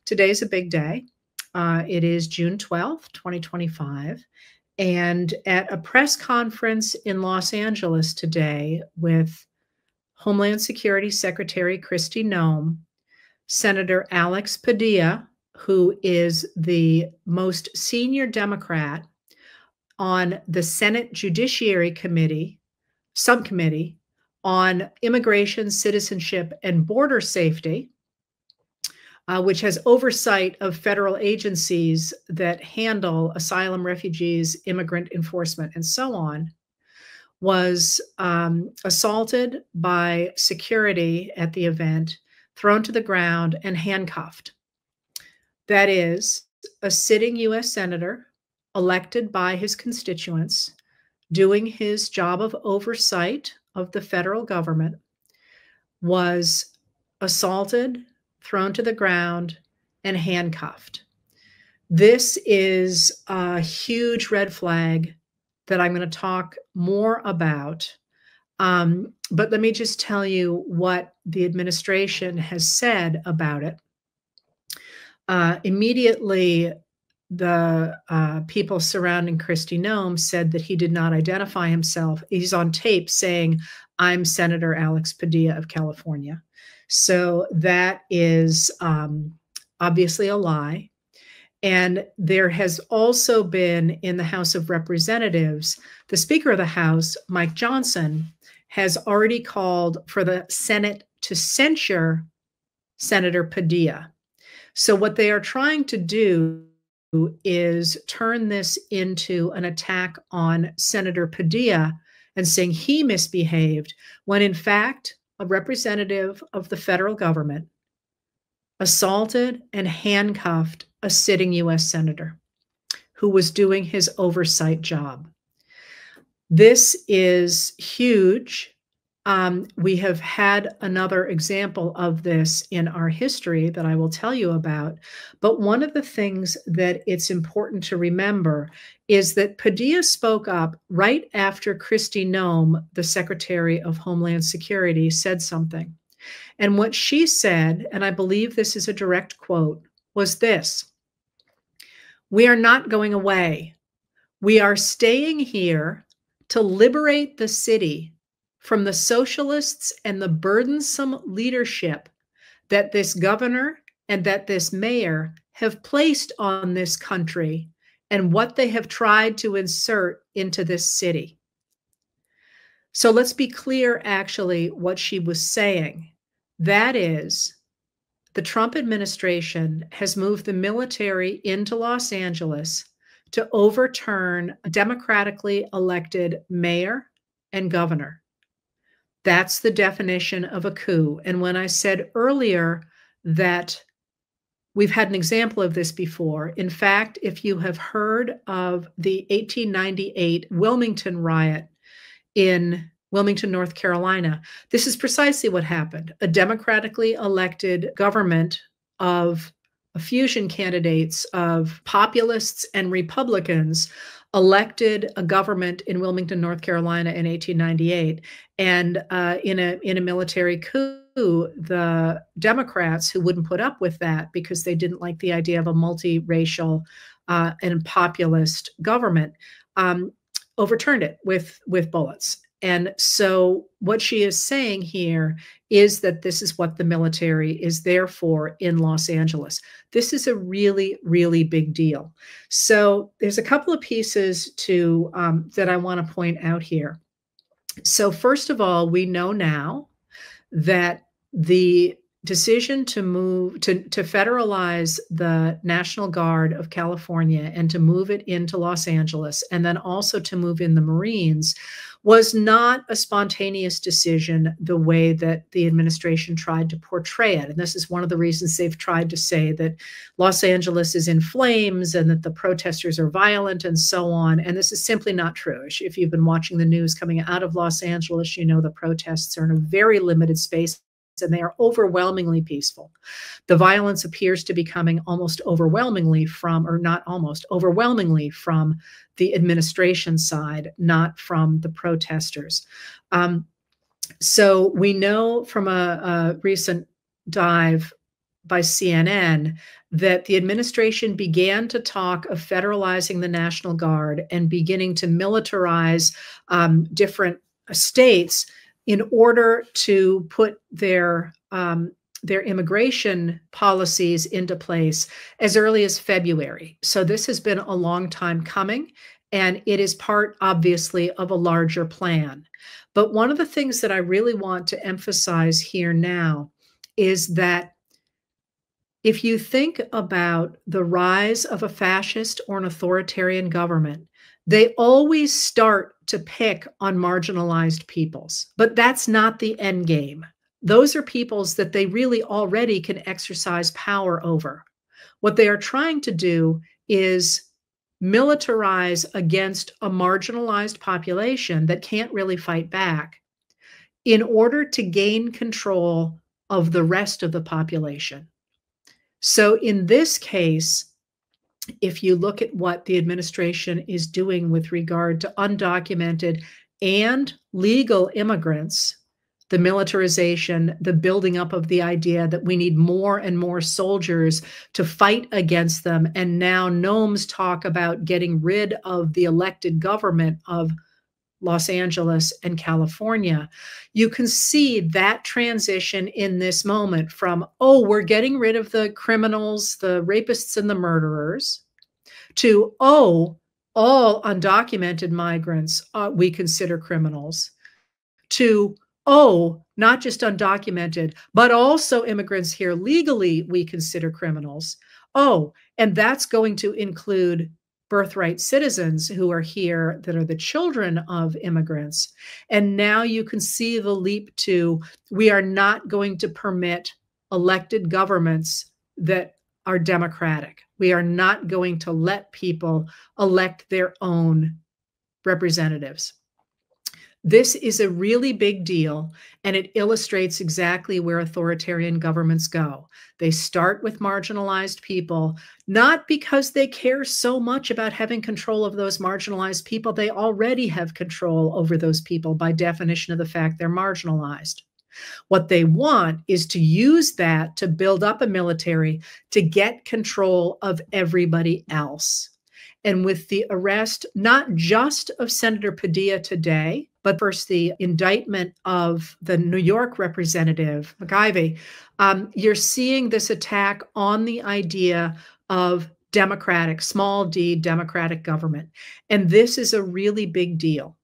Today's a big day. It is June 12th, 2025. And at a press conference in Los Angeles today with Homeland Security Secretary Kristi Noem, Senator Alex Padilla, who is the most senior Democrat on the Senate Judiciary Committee, subcommittee on immigration, citizenship, and border safety, which has oversight of federal agencies that handle asylum, refugees, immigrant enforcement, and so on, was assaulted by security at the event, thrown to the ground, and handcuffed. That is, a sitting U.S. senator elected by his constituents, doing his job of oversight of the federal government, was assaulted, thrown to the ground, and handcuffed. This is a huge red flag that I'm going to talk more about. But let me just tell you what the administration has said about it. Immediately, the people surrounding Kristi Noem said that he did not identify himself. He's on tape saying, "I'm Senator Alex Padilla of California." So that is obviously a lie. And there has also been in the House of Representatives, the Speaker of the House, Mike Johnson, has already called for the Senate to censure Senator Padilla. So what they are trying to do is turn this into an attack on Senator Padilla and saying he misbehaved, when in fact, a representative of the federal government assaulted and handcuffed a sitting U.S. senator who was doing his oversight job. This is huge. We have had another example of this in our history that I will tell you about. But one of the things that it's important to remember is that Padilla spoke up right after Kristi Noem, the Secretary of Homeland Security, said something. And what she said, and I believe this is a direct quote, was this: "We are not going away. We are staying here to liberate the city from the socialists and the burdensome leadership that this governor and that this mayor have placed on this country and what they have tried to insert into this city." So let's be clear, actually, what she was saying. That is, the Trump administration has moved the military into Los Angeles to overturn a democratically elected mayor and governor. That's the definition of a coup. And when I said earlier that we've had an example of this before, in fact, if you have heard of the 1898 Wilmington Riot in Wilmington, North Carolina, this is precisely what happened. A democratically elected government of a fusion candidates of populists and Republicans elected a government in Wilmington, North Carolina in 1898. And in a military coup, the Democrats, who wouldn't put up with that because they didn't like the idea of a multiracial and populist government, overturned it with bullets. And so what she is saying here is that this is what the military is there for in Los Angeles. This is a really, really big deal. So there's a couple of pieces to that I want to point out here. So first of all, we know now that the decision to move to federalize the National Guard of California and to move it into Los Angeles, and then also to move in the Marines, was not a spontaneous decision the way that the administration tried to portray it. And this is one of the reasons they've tried to say that Los Angeles is in flames and that the protesters are violent and so on. And this is simply not true. If you've been watching the news coming out of Los Angeles, you know the protests are in a very limited space and they are overwhelmingly peaceful. The violence appears to be coming almost overwhelmingly from, or not almost, overwhelmingly from the administration side, not from the protesters. So we know from a recent dive by CNN that the administration began to talk of federalizing the National Guard and beginning to militarize different states in order to put their immigration policies into place as early as February. So this has been a long time coming, and it is part, obviously, of a larger plan. But one of the things that I really want to emphasize here now is that if you think about the rise of a fascist or an authoritarian government, they always start to pick on marginalized peoples, but that's not the end game. Those are peoples that they really already can exercise power over. What they are trying to do is militarize against a marginalized population that can't really fight back in order to gain control of the rest of the population. So in this case, if you look at what the administration is doing with regard to undocumented and legal immigrants, the militarization, the building up of the idea that we need more and more soldiers to fight against them, and now Noem's talk about getting rid of the elected government of Los Angeles and California, you can see that transition in this moment from, oh, we're getting rid of the criminals, the rapists and the murderers, to, oh, all undocumented migrants we consider criminals, to, oh, not just undocumented, but also immigrants here legally we consider criminals. Oh, and that's going to include birthright citizens who are here that are the children of immigrants. And now you can see the leap to, we are not going to permit elected governments that are democratic. We are not going to let people elect their own representatives. This is a really big deal, and it illustrates exactly where authoritarian governments go. They start with marginalized people, not because they care so much about having control of those marginalized people. They already have control over those people by definition of the fact they're marginalized. What they want is to use that to build up a military to get control of everybody else. And with the arrest, not just of Senator Padilla today, but first the indictment of the New York representative, McIvey, you're seeing this attack on the idea of democratic, small d, democratic government. And this is a really big deal.